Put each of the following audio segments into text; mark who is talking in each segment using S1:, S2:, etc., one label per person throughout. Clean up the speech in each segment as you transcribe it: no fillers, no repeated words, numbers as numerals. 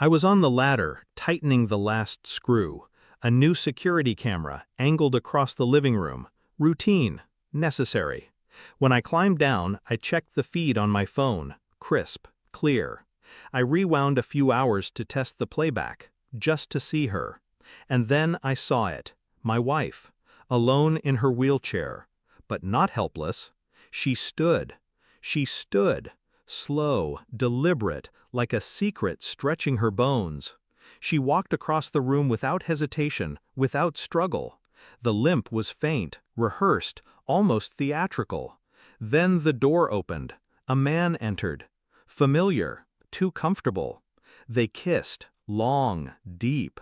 S1: I was on the ladder, tightening the last screw. A new security camera, angled across the living room. Routine. Necessary. When I climbed down, I checked the feed on my phone. Crisp. Clear. I rewound a few hours to test the playback, just to see her. And then I saw it. My wife. Alone in her wheelchair. But not helpless. She stood. She stood. Slow, deliberate, like a secret stretching her bones. She walked across the room without hesitation, without struggle. The limp was faint, rehearsed, almost theatrical. Then the door opened. A man entered. Familiar, too comfortable. They kissed, long, deep.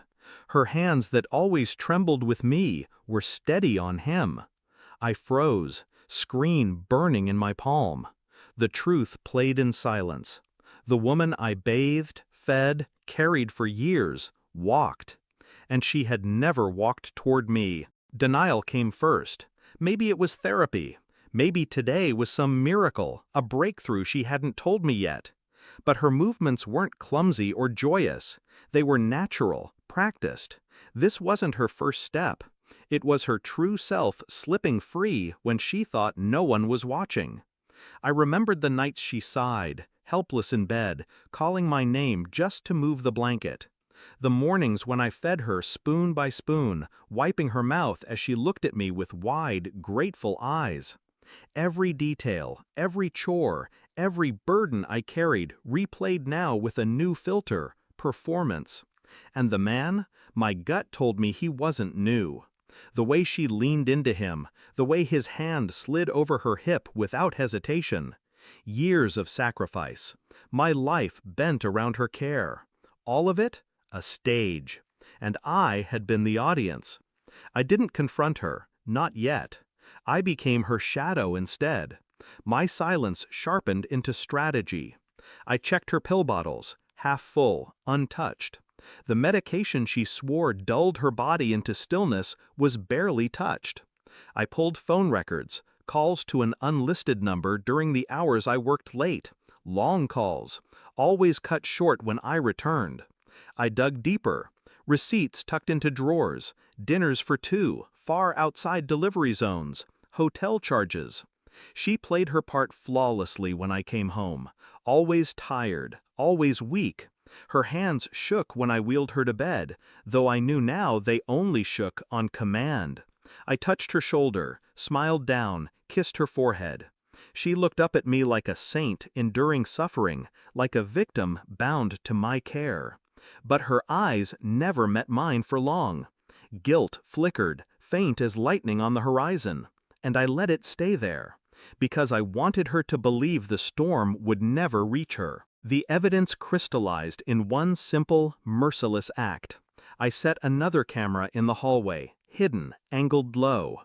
S1: Her hands that always trembled with me were steady on him. I froze, screen burning in my palm. The truth played in silence. The woman I bathed, fed, carried for years, walked. And she had never walked toward me. Denial came first. Maybe it was therapy. Maybe today was some miracle, a breakthrough she hadn't told me yet. But her movements weren't clumsy or joyous. They were natural, practiced. This wasn't her first step. It was her true self slipping free when she thought no one was watching. I remembered the nights she sighed, helpless in bed, calling my name just to move the blanket. The mornings when I fed her spoon by spoon, wiping her mouth as she looked at me with wide, grateful eyes. Every detail, every chore, every burden I carried replayed now with a new filter, performance. And the man? My gut told me he wasn't new. The way she leaned into him, the way his hand slid over her hip without hesitation. Years of sacrifice. My life bent around her care. All of it? A stage. And I had been the audience. I didn't confront her, not yet. I became her shadow instead. My silence sharpened into strategy. I checked her pill bottles, half full, untouched. The medication she swore dulled her body into stillness was barely touched. I pulled phone records, calls to an unlisted number during the hours I worked late, long calls, always cut short when I returned. I dug deeper, receipts tucked into drawers, dinners for two, far outside delivery zones, hotel charges. She played her part flawlessly when I came home, always tired, always weak. Her hands shook when I wheeled her to bed, though I knew now they only shook on command. I touched her shoulder, smiled down, kissed her forehead. She looked up at me like a saint enduring suffering, like a victim bound to my care. But her eyes never met mine for long. Guilt flickered, faint as lightning on the horizon, and I let it stay there, because I wanted her to believe the storm would never reach her. The evidence crystallized in one simple, merciless act. I set another camera in the hallway, hidden, angled low.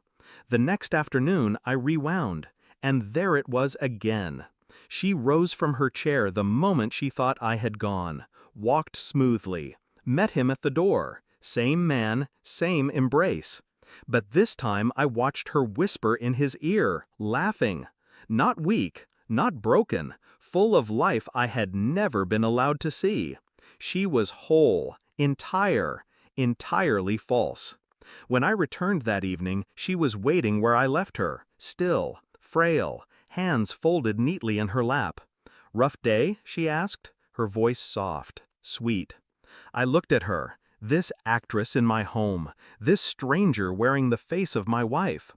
S1: The next afternoon I rewound, and there it was again. She rose from her chair the moment she thought I had gone, walked smoothly, met him at the door, same man, same embrace. But this time I watched her whisper in his ear, laughing. Not weak, not broken, full of life I had never been allowed to see. She was whole, entire, entirely false. When I returned that evening, she was waiting where I left her, still, frail, hands folded neatly in her lap. "Rough day?" she asked, her voice soft, sweet. I looked at her, this actress in my home, this stranger wearing the face of my wife.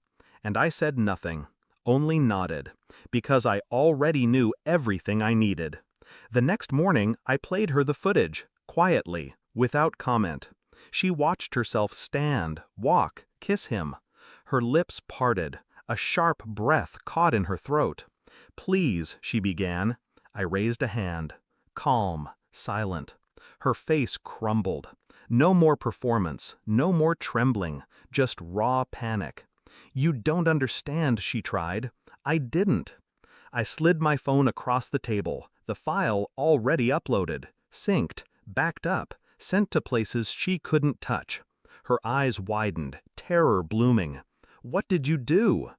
S1: And I said nothing, only nodded, because I already knew everything I needed. The next morning I played her the footage, quietly, without comment. She watched herself stand, walk, kiss him. Her lips parted, a sharp breath caught in her throat. "Please," she began. I raised a hand. Calm, silent. Her face crumbled. No more performance, no more trembling, just raw panic. "You don't understand," she tried. I didn't. I slid my phone across the table, the file already uploaded, synced, backed up, sent to places she couldn't touch. Her eyes widened, terror blooming. "What did you do?"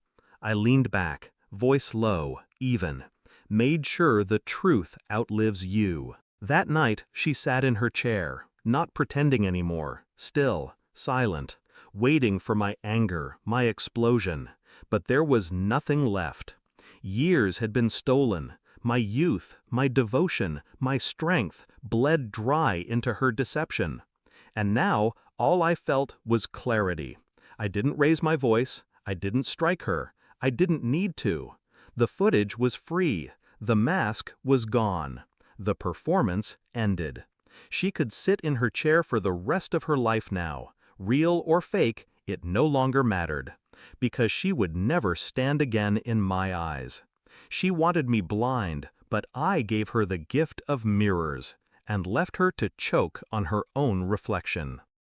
S1: I leaned back, voice low, even. "Made sure the truth outlives you." That night, she sat in her chair, not pretending anymore, still, silent, waiting for my anger, my explosion. But there was nothing left. Years had been stolen. My youth, my devotion, my strength bled dry into her deception. And now, all I felt was clarity. I didn't raise my voice. I didn't strike her. I didn't need to. The footage was free. The mask was gone. The performance ended. She could sit in her chair for the rest of her life now. Real or fake, it no longer mattered. Because she would never stand again in my eyes. She wanted me blind, but I gave her the gift of mirrors, and left her to choke on her own reflection.